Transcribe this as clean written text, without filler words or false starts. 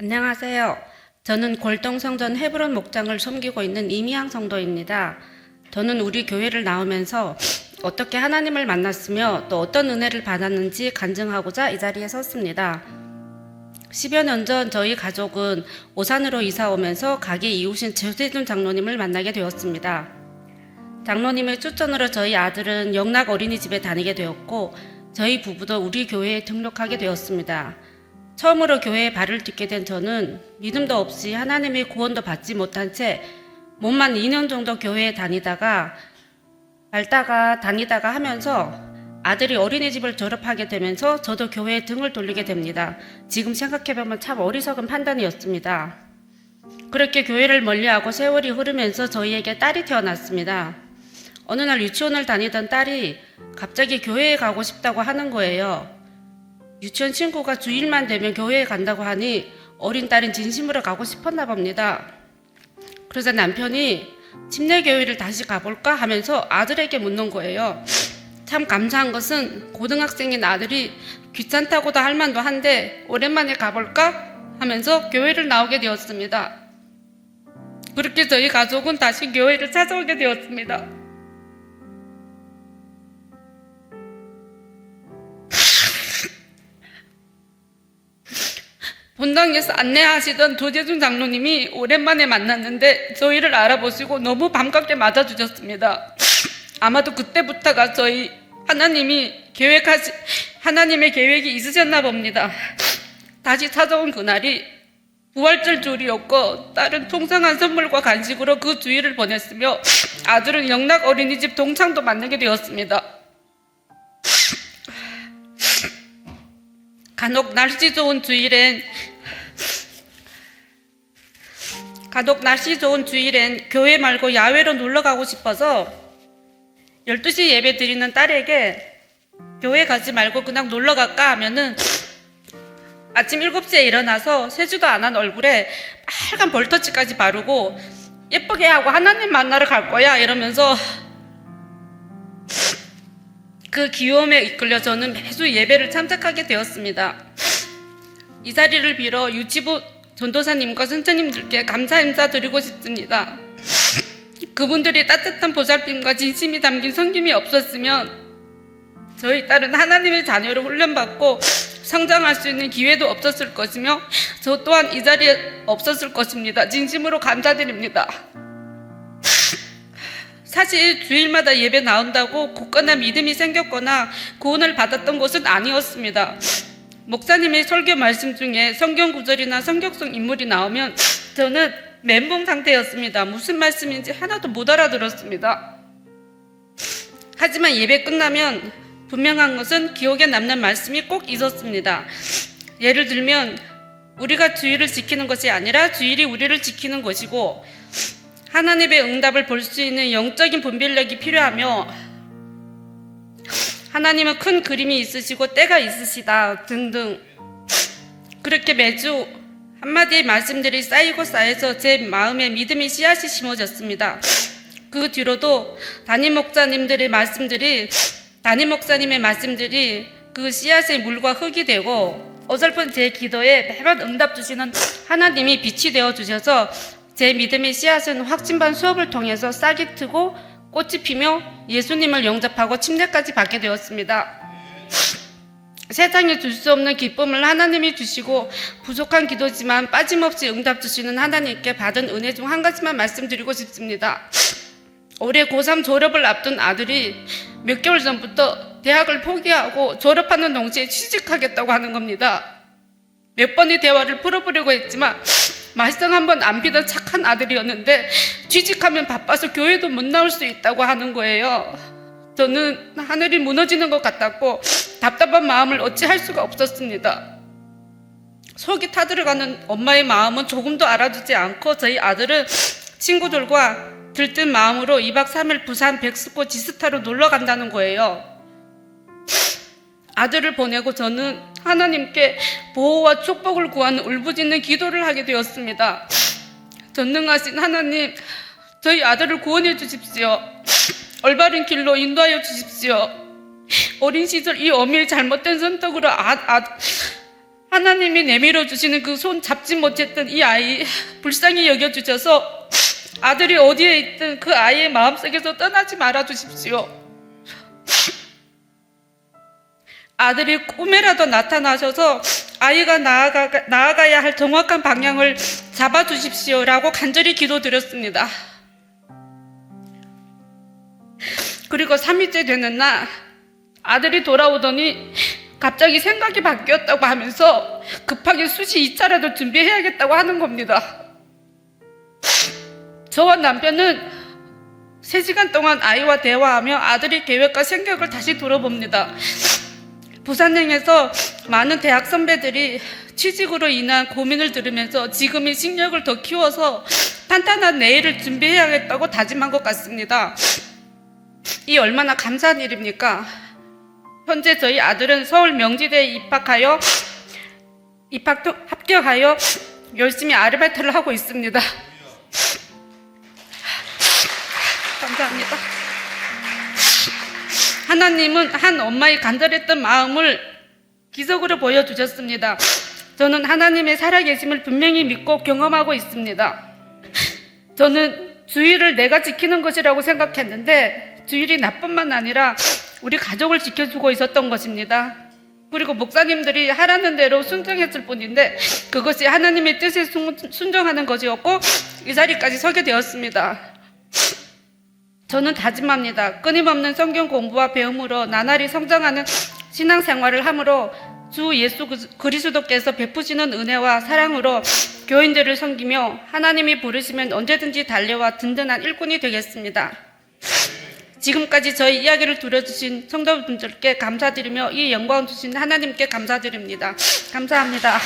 안녕하세요. 저는 골동성전 헤브론 목장을 섬기고 있는 이미향 성도입니다. 저는 우리 교회를 나오면서 어떻게 하나님을 만났으며 또 어떤 은혜를 받았는지 간증하고자 이 자리에 섰습니다. 10여 년 전 저희 가족은 오산으로 이사 오면서 가게 이웃인 조세준 장로님을 만나게 되었습니다. 장로님의 추천으로 저희 아들은 영락 어린이집에 다니게 되었고 저희 부부도 우리 교회에 등록하게 되었습니다. 처음으로 교회에 발을 딛게 된 저는 믿음도 없이 하나님의 구원도 받지 못한 채 몸만 2년 정도 교회에 다니다가 하면서 아들이 어린이집을 졸업하게 되면서 저도 교회에 등을 돌리게 됩니다. 지금 생각해보면 참 어리석은 판단이었습니다. 그렇게 교회를 멀리하고 세월이 흐르면서 저희에게 딸이 태어났습니다. 어느 날 유치원을 다니던 딸이 갑자기 교회에 가고 싶다고 하는 거예요. 유치원 친구가 주일만 되면 교회에 간다고 하니 어린 딸은 진심으로 가고 싶었나 봅니다. 그러자 남편이 침례교회를 다시 가볼까 하면서 아들에게 묻는 거예요. 참 감사한 것은 고등학생인 아들이 귀찮다고도 할 만도 한데 오랜만에 가볼까 하면서 교회를 나오게 되었습니다. 그렇게 저희 가족은 다시 교회를 찾아오게 되었습니다. 본당에서 안내하시던 조재준 장로님이 오랜만에 만났는데 저희를 알아보시고 너무 반갑게 맞아주셨습니다. 아마도 그때부터가 저희 하나님의 계획이 있으셨나 봅니다. 다시 찾아온 그날이 부활절 주일이었고 딸은 풍성한 선물과 간식으로 그 주일을 보냈으며 아들은 영락 어린이집 동창도 만나게 되었습니다. 간혹 날씨 좋은 주일엔 교회 말고 야외로 놀러 가고 싶어서 12시 예배 드리는 딸에게 교회 가지 말고 그냥 놀러 갈까 하면은 아침 7시에 일어나서 세수도 안 한 얼굴에 빨간 볼터치까지 바르고 예쁘게 하고 하나님 만나러 갈 거야 이러면서 그 귀여움에 이끌려 저는 매주 예배를 참석하게 되었습니다. 이 자리를 빌어 유치부 전도사님과 선생님들께 감사 인사 드리고 싶습니다. 그분들이 따뜻한 보살핌과 진심이 담긴 섬김이 없었으면 저희 딸은 하나님의 자녀로 훈련받고 성장할 수 있는 기회도 없었을 것이며 저 또한 이 자리에 없었을 것입니다. 진심으로 감사드립니다. 사실 주일마다 예배 나온다고 굳건한 믿음이 생겼거나 구원을 받았던 것은 아니었습니다. 목사님의 설교 말씀 중에 성경 구절이나 성격성 인물이 나오면 저는 멘붕 상태였습니다. 무슨 말씀인지 하나도 못 알아들었습니다. 하지만 예배 끝나면 분명한 것은 기억에 남는 말씀이 꼭 있었습니다. 예를 들면 우리가 주일을 지키는 것이 아니라 주일이 우리를 지키는 것이고 하나님의 응답을 볼 수 있는 영적인 분별력이 필요하며 하나님은 큰 그림이 있으시고 때가 있으시다 등등 그렇게 매주 한마디의 말씀들이 쌓이고 쌓여서 제 마음에 믿음의 씨앗이 심어졌습니다. 그 뒤로도 담임 목사님의 말씀들이 그 씨앗의 물과 흙이 되고 어설픈 제 기도에 매번 응답 주시는 하나님이 빛이 되어 주셔서 제 믿음의 씨앗은 확신반 수업을 통해서 싹이 트고 꽃이 피며 예수님을 영접하고 침례까지 받게 되었습니다. 세상에 줄 수 없는 기쁨을 하나님이 주시고 부족한 기도지만 빠짐없이 응답 주시는 하나님께 받은 은혜 중 한 가지만 말씀드리고 싶습니다. 올해 고3 졸업을 앞둔 아들이 몇 개월 전부터 대학을 포기하고 졸업하는 동시에 취직하겠다고 하는 겁니다. 몇 번의 대화를 풀어보려고 했지만 말썽 한번 안 피던 착한 아들이었는데 취직하면 바빠서 교회도 못 나올 수 있다고 하는 거예요. 저는 하늘이 무너지는 것 같았고 답답한 마음을 어찌할 수가 없었습니다. 속이 타들어가는 엄마의 마음은 조금도 알아주지 않고 저희 아들은 친구들과 들뜬 마음으로 2박 3일 부산 백스코 지스타로 놀러 간다는 거예요. 아들을 보내고 저는 하나님께 보호와 축복을 구하는 울부짖는 기도를 하게 되었습니다. 전능하신 하나님, 저희 아들을 구원해 주십시오. 올바른 길로 인도하여 주십시오. 어린 시절 이 어미의 잘못된 선택으로 하나님이 내밀어 주시는 그 손 잡지 못했던 이 아이 불쌍히 여겨주셔서 아들이 어디에 있든 그 아이의 마음속에서 떠나지 말아 주십시오. 아들이 꿈에라도 나타나셔서 아이가 나아가야 할 정확한 방향을 잡아주십시오라고 간절히 기도드렸습니다. 그리고 3일째 되는 날 아들이 돌아오더니 갑자기 생각이 바뀌었다고 하면서 급하게 수시 2차라도 준비해야겠다고 하는 겁니다. 저와 남편은 3시간 동안 아이와 대화하며 아들의 계획과 생각을 다시 들어봅니다. 부산행에서 많은 대학 선배들이 취직으로 인한 고민을 들으면서 지금의 식력을 더 키워서 탄탄한 내일을 준비해야겠다고 다짐한 것 같습니다. 이 얼마나 감사한 일입니까? 현재 저희 아들은 서울 명지대에 합격하여 열심히 아르바이트를 하고 있습니다. 감사합니다. 하나님은 한 엄마의 간절했던 마음을 기적으로 보여주셨습니다. 저는 하나님의 살아계심을 분명히 믿고 경험하고 있습니다. 저는 주일을 내가 지키는 것이라고 생각했는데 주일이 나뿐만 아니라 우리 가족을 지켜주고 있었던 것입니다. 그리고 목사님들이 하라는 대로 순종했을 뿐인데 그것이 하나님의 뜻에 순종하는 것이었고 이 자리까지 서게 되었습니다. 저는 다짐합니다. 끊임없는 성경 공부와 배움으로 나날이 성장하는 신앙생활을 함으로 주 예수 그리스도께서 베푸시는 은혜와 사랑으로 교인들을 섬기며 하나님이 부르시면 언제든지 달려와 든든한 일꾼이 되겠습니다. 지금까지 저희 이야기를 들어주신 성도분들께 감사드리며 이 영광 주신 하나님께 감사드립니다. 감사합니다.